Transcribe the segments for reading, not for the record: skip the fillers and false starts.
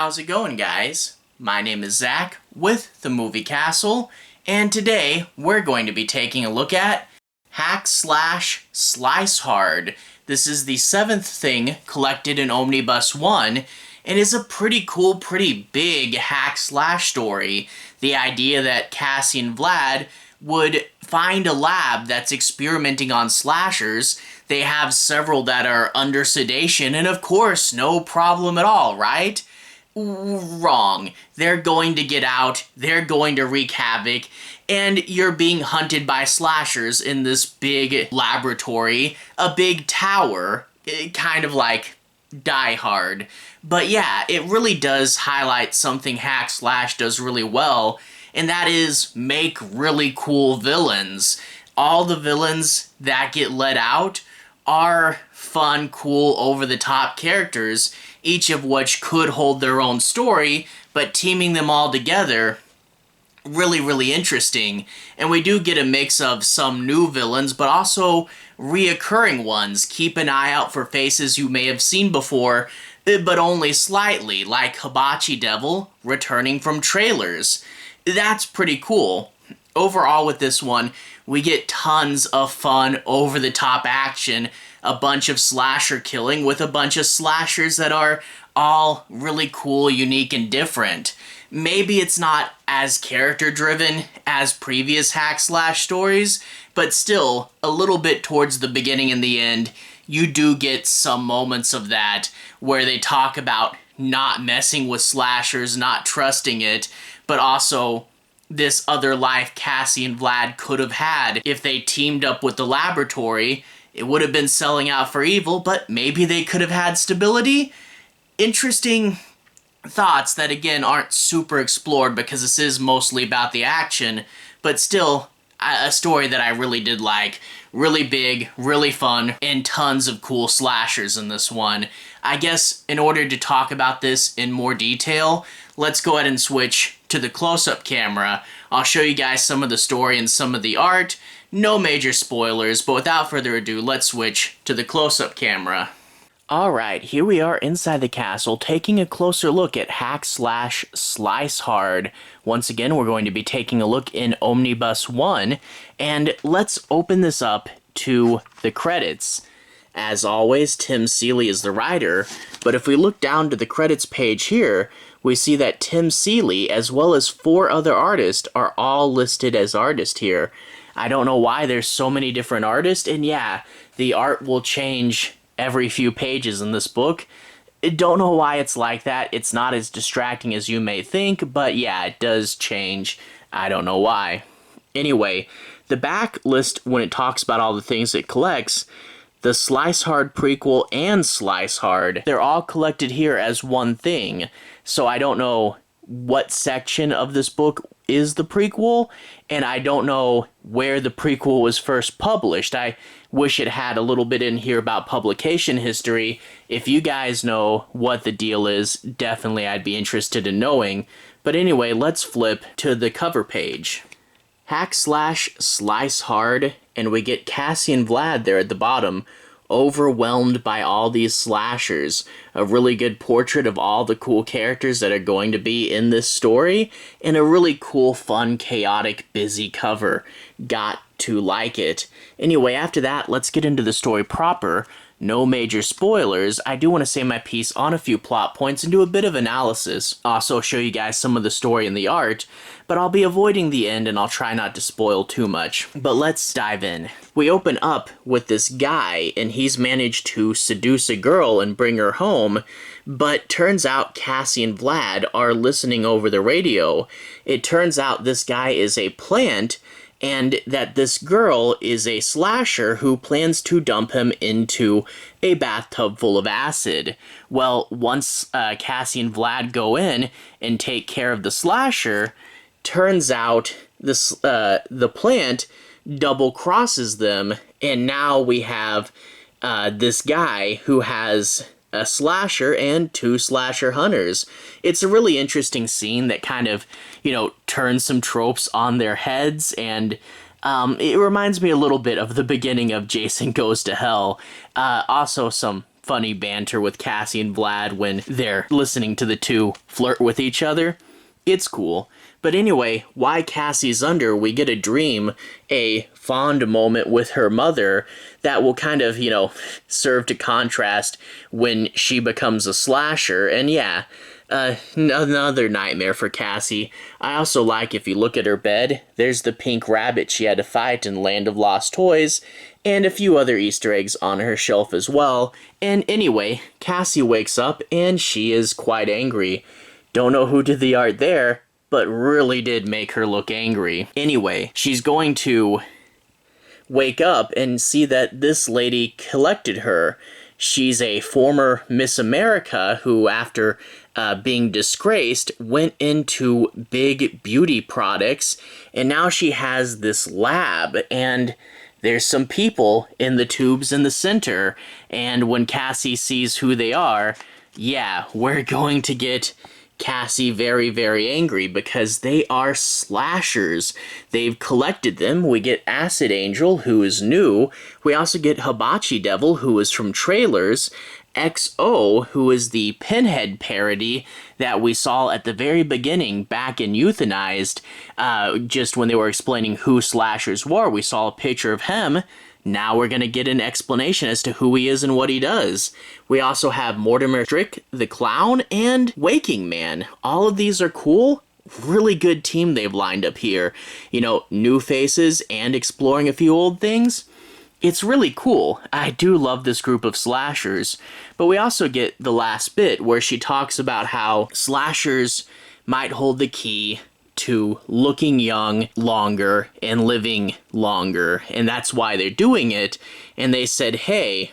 how's it going, guys? My name is Zach with the Movie Castle, and today we're going to be taking a look at Hack Slash Slice Hard. This is the 7th thing collected in Omnibus 1, and is a pretty cool, pretty big hack slash story. The idea that Cassie and Vlad would find a lab that's experimenting on slashers. They have several that are under sedation, and of course, no problem at all, right? Wrong. They're going to get out, they're going to wreak havoc, and you're being hunted by slashers in this big laboratory, a big tower, kind of like Die Hard. But yeah, it really does highlight something Hack Slash does really well, and that is make really cool villains. All the villains that get let out are fun, cool, over-the-top characters, each of which could hold their own story, but teaming them all together, really, really interesting. And we do get a mix of some new villains, but also reoccurring ones. Keep an eye out for faces you may have seen before, but only slightly, like Hibachi Devil returning from trailers. That's pretty cool. Overall with this one, we get tons of fun, over-the-top action, a bunch of slasher killing with a bunch of slashers that are all really cool, unique, and different. Maybe it's not as character-driven as previous hack slash stories, but still, a little bit towards the beginning and the end, you do get some moments of that where they talk about not messing with slashers, not trusting it, but also this other life Cassie and Vlad could have had if they teamed up with the laboratory. It would have been selling out for evil, but maybe they could have had stability. Interesting thoughts that, again, aren't super explored because this is mostly about the action, but still a story that I really did like. Really big, really fun, and tons of cool slashers in this one. I guess in order to talk about this in more detail, let's go ahead and switch to the close-up camera. I'll show you guys some of the story and some of the art. No major spoilers, but without further ado, let's switch to the close-up camera. Alright, here we are inside the castle, taking a closer look at Hack Slash Slice Hard. Once again, we're going to be taking a look in Omnibus 1, and let's open this up to the credits. As always, Tim Seeley is the writer, but if we look down to the credits page here, we see that Tim Seeley, as well as 4 other artists, are all listed as artists here. I don't know why there's so many different artists, and yeah, the art will change every few pages in this book. I don't know why it's like that. It's not as distracting as you may think, but yeah, it does change. I don't know why. Anyway, the back list, when it talks about all the things it collects, the Slice Hard prequel and Slice Hard, they're all collected here as one thing. So I don't know what section of this book is the prequel, and I don't know where the prequel was first published. I wish it had a little bit in here about publication history. If you guys know what the deal is, definitely I'd be interested in knowing. But anyway, let's flip to the cover page. Hack Slash Slice Hard, and we get Cassie and Vlad there at the bottom, overwhelmed by all these slashers. A really good portrait of all the cool characters that are going to be in this story, and a really cool, fun, chaotic, busy cover. Got to like it. Anyway, after that, let's get into the story proper. No major spoilers. I do want to say my piece on a few plot points and do a bit of analysis. Also show you guys some of the story and the art, but I'll be avoiding the end and I'll try not to spoil too much. But let's dive in. We open up with this guy, and he's managed to seduce a girl and bring her home, but turns out Cassie and Vlad are listening over the radio. It turns out this guy is a plant, and that this girl is a slasher who plans to dump him into a bathtub full of acid. Well, once Cassie and Vlad go in and take care of the slasher, turns out this the plant double crosses them, and now we have this guy who has a slasher and 2 slasher hunters. It's a really interesting scene that kind of, turns some tropes on their heads, and it reminds me a little bit of the beginning of Jason Goes to Hell. Also some funny banter with Cassie and Vlad when they're listening to the two flirt with each other. It's cool. But anyway, while Cassie's under, we get a dream, a fond moment with her mother that will kind of, serve to contrast when she becomes a slasher. And yeah, another nightmare for Cassie. I also like, if you look at her bed, there's the pink rabbit she had to fight in Land of Lost Toys, and a few other Easter eggs on her shelf as well. And anyway, Cassie wakes up and she is quite angry. Don't know who did the art there, but really did make her look angry. Anyway, she's going to wake up and see that this lady collected her. She's a former Miss America who, after being disgraced, went into big beauty products, and now she has this lab, and there's some people in the tubes in the center, and when Cassie sees who they are, yeah, we're going to get Cassie very, very angry because they are slashers. They've collected them. We get Acid Angel, who is new. We also get Hibachi Devil, who is from trailers. XO, who is the Pinhead parody that we saw at the very beginning back in Euthanized, just when they were explaining who slashers were. We saw a picture of him. Now we're going to get an explanation as to who he is and what he does. We also have Mortimer Strick, the Clown, and Waking Man. All of these are cool. Really good team they've lined up here. New faces and exploring a few old things. It's really cool. I do love this group of slashers. But we also get the last bit where she talks about how slashers might hold the key to looking young longer and living longer, and that's why they're doing it. And they said, hey,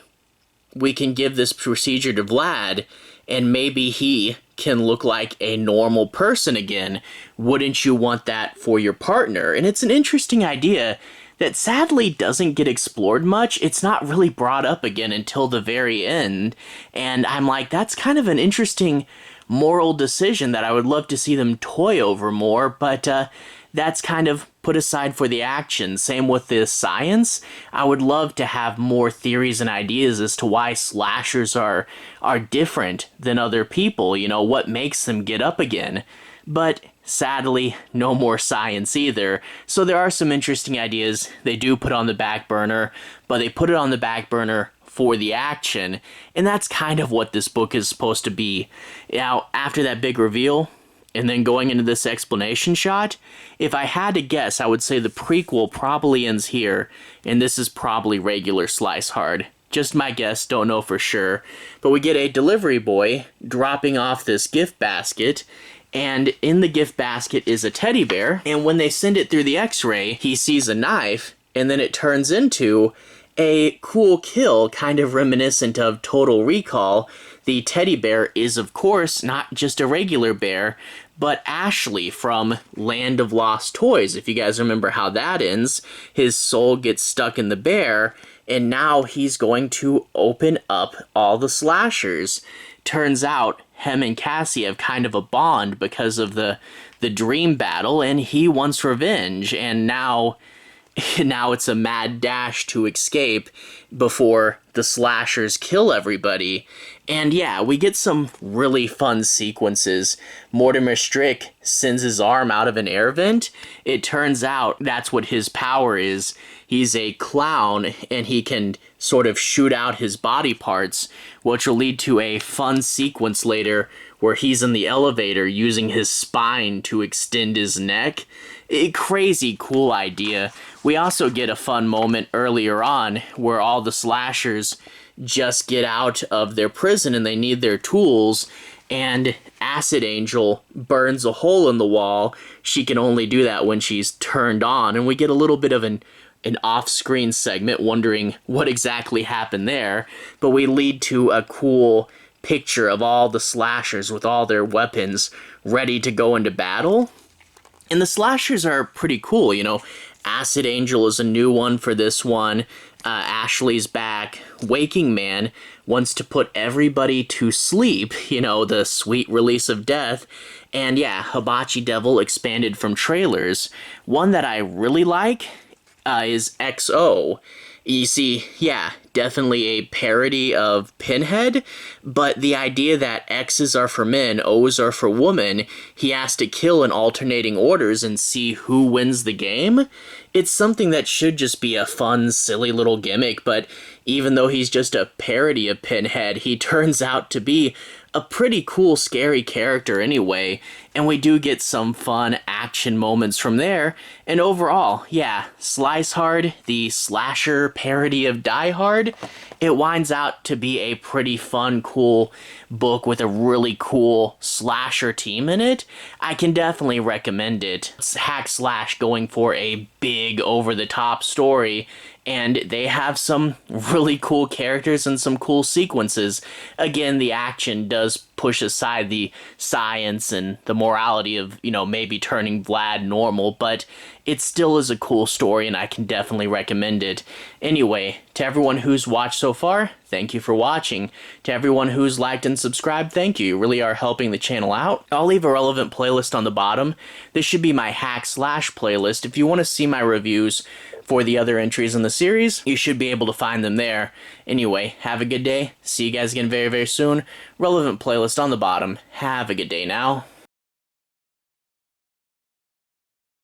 we can give this procedure to Vlad, and maybe he can look like a normal person again. Wouldn't you want that for your partner? And it's an interesting idea that sadly doesn't get explored much. It's not really brought up again until the very end, and I'm like, that's kind of an interesting moral decision that I would love to see them toy over more, but that's kind of put aside for the action. Same with the science. I would love to have more theories and ideas as to why slashers are different than other people, what makes them get up again. But sadly, no more science either. So there are some interesting ideas they do put on the back burner, but they put it on the back burner for the action, and that's kind of what this book is supposed to be. Now, after that big reveal, and then going into this explanation shot, if I had to guess, I would say the prequel probably ends here, and this is probably regular Slice Hard. Just my guess, don't know for sure. But we get a delivery boy dropping off this gift basket, and in the gift basket is a teddy bear, and when they send it through the x-ray, he sees a knife, and then it turns into a cool kill, kind of reminiscent of Total Recall. The teddy bear is, of course, not just a regular bear, but Ashley from Land of Lost Toys. If you guys remember how that ends, his soul gets stuck in the bear, and now he's going to open up all the slashers. Turns out, him and Cassie have kind of a bond because of the dream battle, and he wants revenge, and now it's a mad dash to escape before the slashers kill everybody. And yeah, we get some really fun sequences. Mortimer Strick sends his arm out of an air vent. It turns out that's what his power is. He's a clown, and he can sort of shoot out his body parts, which will lead to a fun sequence later where he's in the elevator using his spine to extend his neck. A crazy cool idea. We also get a fun moment earlier on where all the slashers just get out of their prison and they need their tools, and Acid Angel burns a hole in the wall. She can only do that when she's turned on, and we get a little bit of an off-screen segment wondering what exactly happened there, but we lead to a cool picture of all the slashers with all their weapons ready to go into battle. And the slashers are pretty cool, Acid Angel is a new one for this one. Ashley's back. Waking Man wants to put everybody to sleep, the sweet release of death. And yeah, Hibachi Devil expanded from trailers. One that I really like is XO. You see, yeah, definitely a parody of Pinhead, but the idea that X's are for men, O's are for women, he has to kill in alternating orders and see who wins the game. It's something that should just be a fun, silly little gimmick, but even though he's just a parody of Pinhead, he turns out to be a pretty cool, scary character anyway, and we do get some fun action moments from there, and overall, yeah, Slice Hard, the slasher parody of Die Hard, it winds out to be a pretty fun, cool book with a really cool slasher team in it. I can definitely recommend it. It's hack slash going for a big, over-the-top story, and they have some really cool characters and some cool sequences. Again, the action does push aside the science and the morality of, maybe turning Vlad normal, but it still is a cool story and I can definitely recommend it. Anyway, to everyone who's watched so far, thank you for watching. To everyone who's liked and subscribed, thank you. You really are helping the channel out. I'll leave a relevant playlist on the bottom. This should be my hack slash playlist. If you want to see my reviews for the other entries in the series, you should be able to find them there. Anyway, have a good day. See you guys again very, very soon. Relevant playlist on the bottom. Have a good day now.